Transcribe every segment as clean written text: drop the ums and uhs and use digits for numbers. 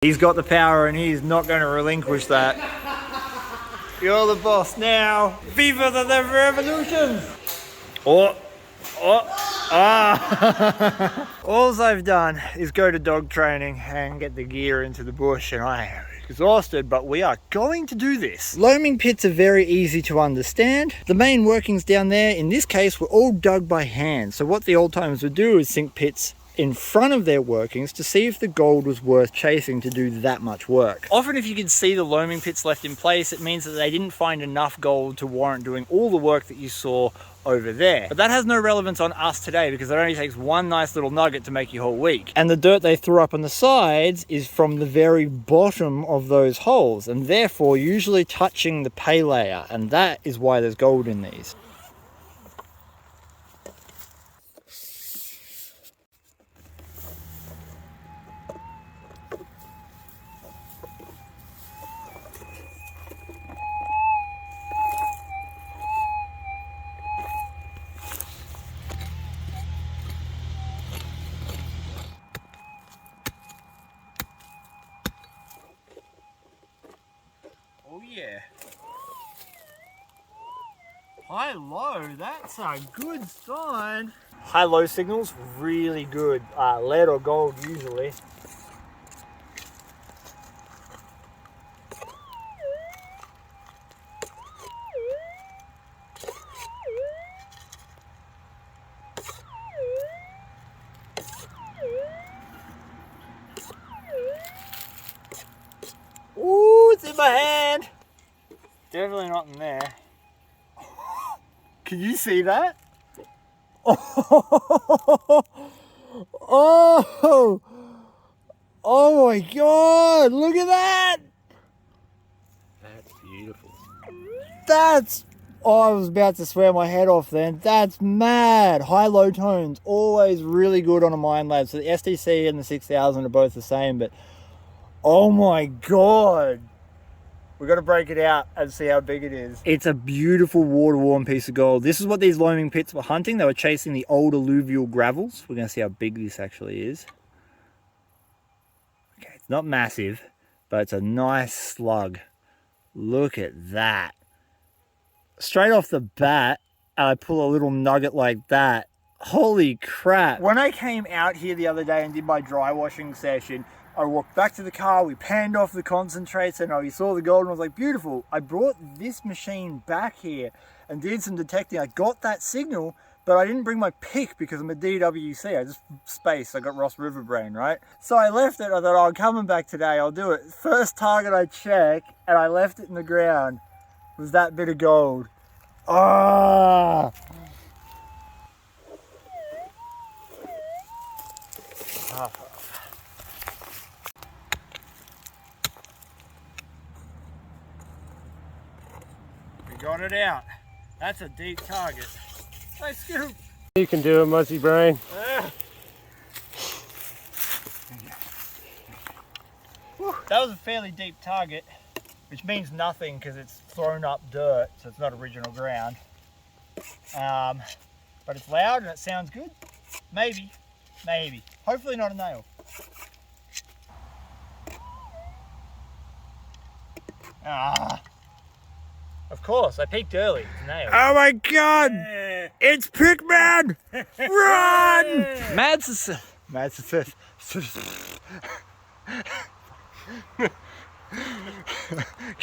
He's got the power and he's not going to relinquish that. You're the boss now. Viva the revolution! Oh, All I've done is go to dog training and get the gear into the bush, and I am exhausted, but we are going to do this. Loaming pits are very easy to understand. The main workings down there, in this case, were all dug by hand. So what the old timers would do is sink pits in front of their workings to see if the gold was worth chasing to do that much work. Often if you can see the loaming pits left in place, it means that they didn't find enough gold to warrant doing all the work that you saw over there. But that has no relevance on us today because it only takes one nice little nugget to make your whole week. And the dirt they threw up on the sides is from the very bottom of those holes, and therefore usually touching the pay layer, and that is why there's gold in these. Oh yeah. High-low, that's a good sign. High-low signals, really good. Lead or gold usually. Ooh, it's in my hand. Definitely not in there. Can you see that? Oh, oh, oh my God, look at that. That's beautiful. That's, oh, I was about to swear my head off then. That's mad. High-low tones, always really good on a mine lab. So the STC and the 6000 are both the same, but oh my God. We've got to break it out and see how big it is. It's a beautiful water-worn piece of gold. This is what these loaming pits were hunting. They were chasing the old alluvial gravels. We're going to see how big this actually is. Okay, it's not massive, but it's a nice slug. Look at that. Straight off the bat, I pull a little nugget like that. Holy crap. When I came out here the other day and did my dry washing session, I walked back to the car, we panned off the concentrates, and I saw the gold and I was like, beautiful. I brought this machine back here and did some detecting. I got that signal, but I didn't bring my pick because I'm a DWC. I just spaced. I got Ross River brain, right? So I left it. I thought, oh, I'm coming back today. I'll do it. First target I check, and I left it in the ground, was that bit of gold. Ah! Got it out. That's a deep target. Nice scoop. You can do it, Muzzy Brain. That was a fairly deep target, which means nothing because it's thrown up dirt, so it's not original ground. But it's loud and it sounds good. Maybe, maybe. Hopefully not a nail. Ah. Of course, I peeked early. It's a nail. Oh my God! Yeah. It's Pickman! Run! Mad success.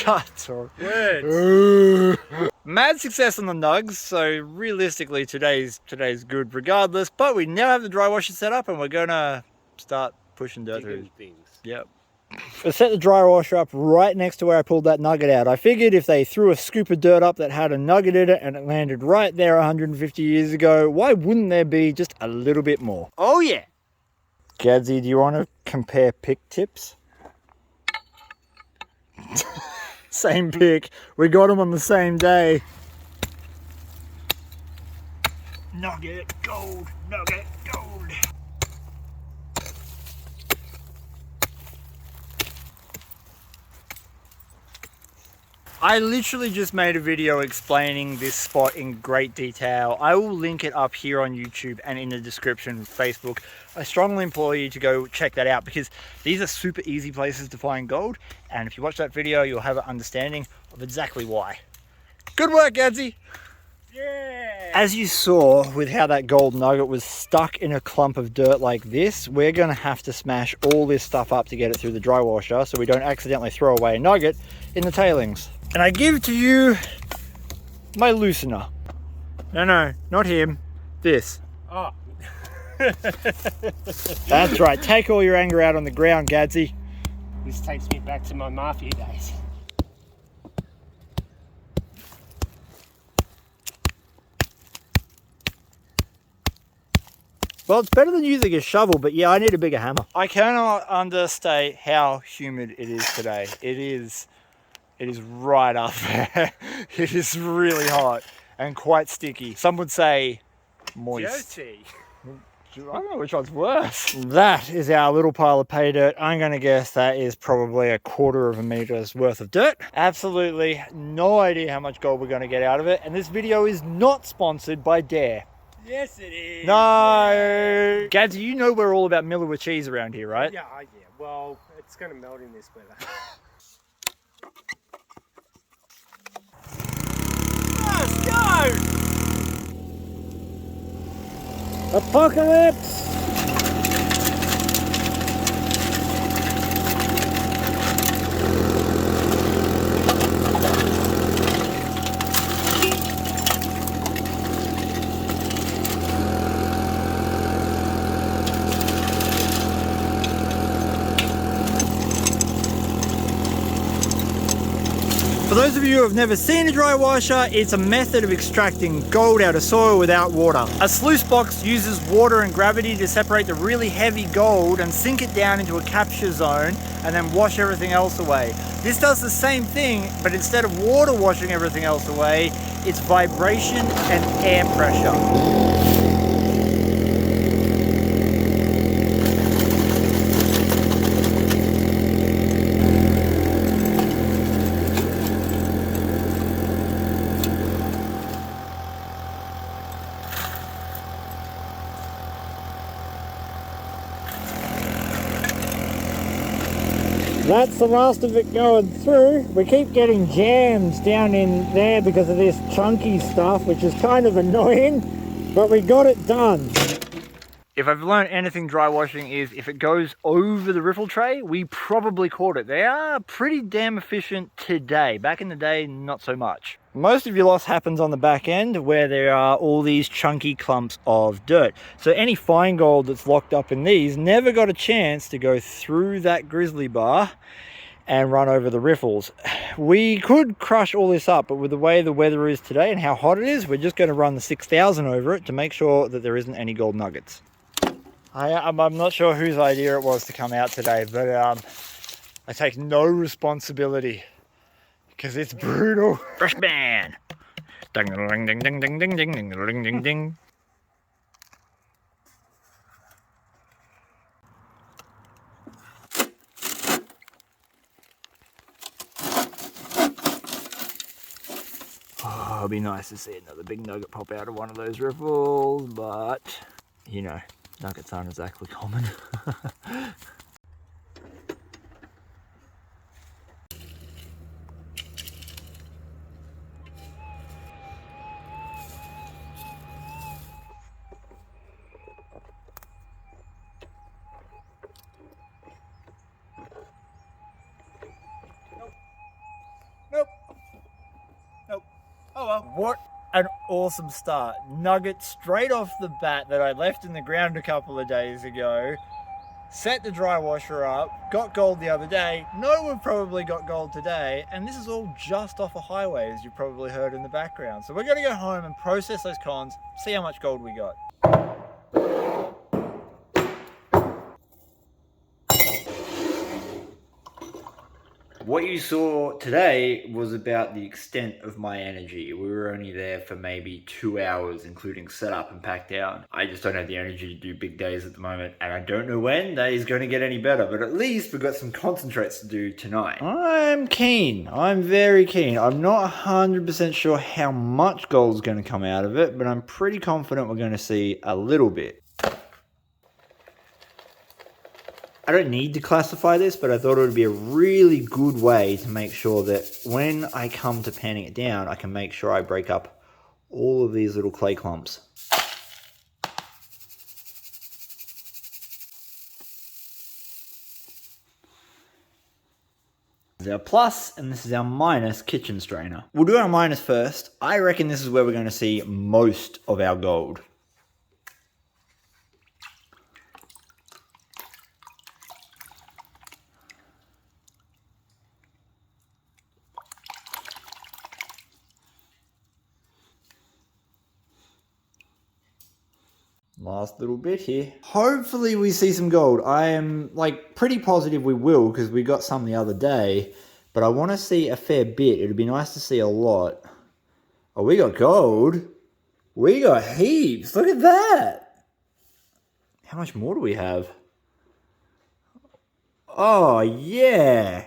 God, sorry. Words. Mad success on the nugs. So realistically, today's good regardless. But we now have the dry washer set up, and we're gonna start pushing dirt through things. Yep. I set the dry washer up right next to where I pulled that nugget out. I figured if they threw a scoop of dirt up that had a nugget in it and it landed right there 150 years ago, why wouldn't there be just a little bit more? Oh yeah! Gadsy, do you want to compare pick tips? Same pick. We got them on the same day. Nugget, gold, nugget, gold. I literally just made a video explaining this spot in great detail. I will link it up here on YouTube and in the description of Facebook. I strongly implore you to go check that out because these are super easy places to find gold. And if you watch that video, you'll have an understanding of exactly why. Good work, Gadsy. Yeah. As you saw with how that gold nugget was stuck in a clump of dirt like this, we're going to have to smash all this stuff up to get it through the dry washer so we don't accidentally throw away a nugget in the tailings. And I give to you my loosener. No, not him. This. Oh. That's right. Take all your anger out on the ground, Gadsy. This takes me back to my mafia days. Well, it's better than using a shovel, but yeah, I need a bigger hammer. I cannot understate how humid it is today. It is right up there. It is really hot and quite sticky. Some would say moist. Dirty. I don't know which one's worse. That is our little pile of pay dirt. I'm going to guess that is probably 1/4 of a meter's worth of dirt. Absolutely no idea how much gold we're going to get out of it. And this video is not sponsored by Dare. Yes, it is. No. Gadsy, you know we're all about Miller with cheese around here, right? Yeah. Well, it's going to melt in this weather. Let's go! Apocalypse! For those of you who have never seen a dry washer, it's a method of extracting gold out of soil without water. A sluice box uses water and gravity to separate the really heavy gold and sink it down into a capture zone and then wash everything else away. This does the same thing, but instead of water washing everything else away, it's vibration and air pressure. That's the last of it going through. We keep getting jams down in there because of this chunky stuff, which is kind of annoying, but we got it done. If I've learned anything dry washing is if it goes over the riffle tray, we probably caught it. They are pretty damn efficient today. Back in the day, not so much. Most of your loss happens on the back end where there are all these chunky clumps of dirt. So any fine gold that's locked up in these never got a chance to go through that grizzly bar and run over the riffles. We could crush all this up, but with the way the weather is today and how hot it is, we're just going to run the 6000 over it to make sure that there isn't any gold nuggets. I'm not sure whose idea it was to come out today, but I take no responsibility because it's brutal. Fresh man. Ding ding ding ding ding ding ding ding ding ding. Oh, it'll be nice to see another big nugget pop out of one of those riffles, but you know, nuggets aren't exactly common. Nope. Oh well. What an awesome start. Nugget straight off the bat that I left in the ground a couple of days ago. Set the dry washer up, got gold the other day. No, we've probably got gold today, and this is all just off a highway, as you probably heard in the background. So we're gonna go home and process those cons, see how much gold we got. What you saw today was about the extent of my energy. We were only there for maybe 2 hours, including setup and pack down. I just don't have the energy to do big days at the moment, and I don't know when that is going to get any better, but at least we've got some concentrates to do tonight. I'm keen. I'm very keen. I'm not 100% sure how much gold is going to come out of it, but I'm pretty confident we're going to see a little bit. I don't need to classify this, but I thought it would be a really good way to make sure that when I come to panning it down, I can make sure I break up all of these little clay clumps. This is our plus, and this is our minus kitchen strainer. We'll do our minus first. I reckon this is where we're going to see most of our gold. Last little bit here. Hopefully we see some gold. I am like pretty positive we will because we got some the other day, but I want to see a fair bit. It'd be nice to see a lot. Oh, we got gold. We got heaps. Look at that. How much more do we have? Oh, yeah.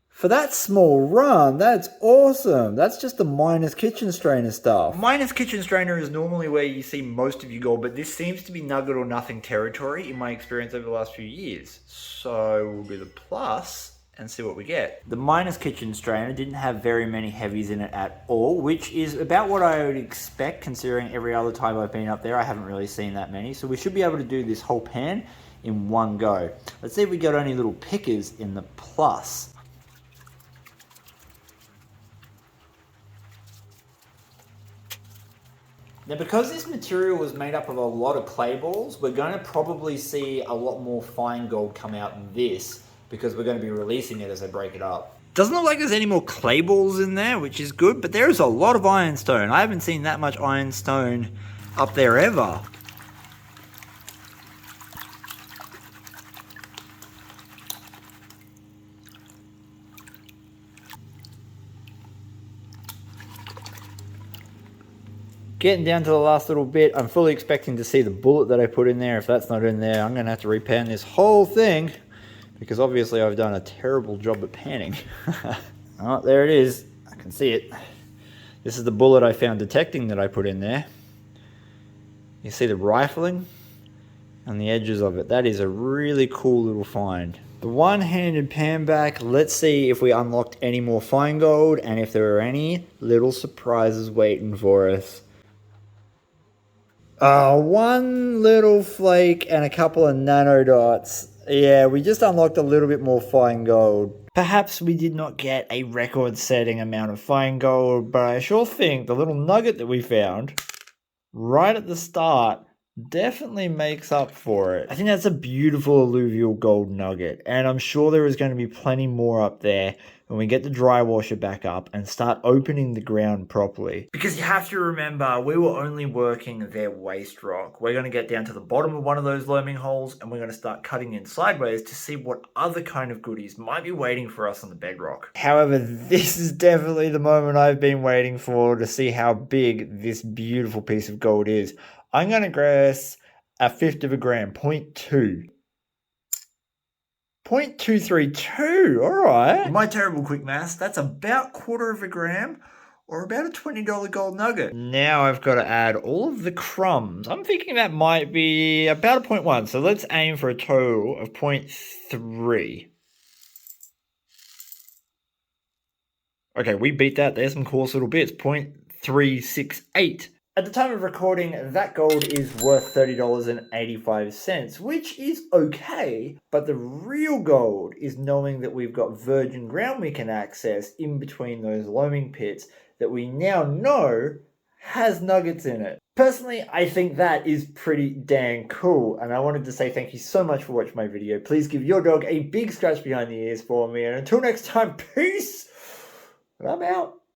For that small run, that's awesome. That's just the minus kitchen strainer stuff. Minus kitchen strainer is normally where you see most of your gold, but this seems to be nugget or nothing territory in my experience over the last few years. So we'll do the plus and see what we get. The minus kitchen strainer didn't have very many heavies in it at all, which is about what I would expect considering every other time I've been up there. I haven't really seen that many. So we should be able to do this whole pan in one go. Let's see if we got any little pickers in the plus. Now, because this material was made up of a lot of clay balls, we're going to probably see a lot more fine gold come out in this because we're going to be releasing it as I break it up. Doesn't look like there's any more clay balls in there, which is good, but there is a lot of ironstone. I haven't seen that much ironstone up there ever. Getting down to the last little bit, I'm fully expecting to see the bullet that I put in there. If that's not in there, I'm going to have to repan this whole thing because obviously I've done a terrible job at panning. Oh, there it is. I can see it. This is the bullet I found detecting that I put in there. You see the rifling and the edges of it. That is a really cool little find. The one-handed pan back, let's see if we unlocked any more fine gold and if there are any little surprises waiting for us. One little flake and a couple of nano dots. Yeah, we just unlocked a little bit more fine gold. Perhaps we did not get a record-setting amount of fine gold, but I sure think the little nugget that we found right at the start definitely makes up for it. I think that's a beautiful alluvial gold nugget, and I'm sure there is going to be plenty more up there when we get the dry washer back up and start opening the ground properly. Because you have to remember, we were only working their waste rock. We're going to get down to the bottom of one of those loaming holes and we're going to start cutting in sideways to see what other kind of goodies might be waiting for us on the bedrock. However, this is definitely the moment I've been waiting for to see how big this beautiful piece of gold is. I'm going to guess 1/5 of a gram, 0.2. 0.232, alright. My terrible quick maths, that's about 1/4 of a gram or about a $20 gold nugget. Now I've got to add all of the crumbs. I'm thinking that might be about a 0.1, so let's aim for a total of 0.3. Okay, we beat that. There's some coarse little bits. 0.368. At the time of recording, that gold is worth $30.85, which is okay, but the real gold is knowing that we've got virgin ground we can access in between those loaming pits that we now know has nuggets in it. Personally, I think that is pretty dang cool, and I wanted to say thank you so much for watching my video. Please give your dog a big scratch behind the ears for me, and until next time, peace! I'm out.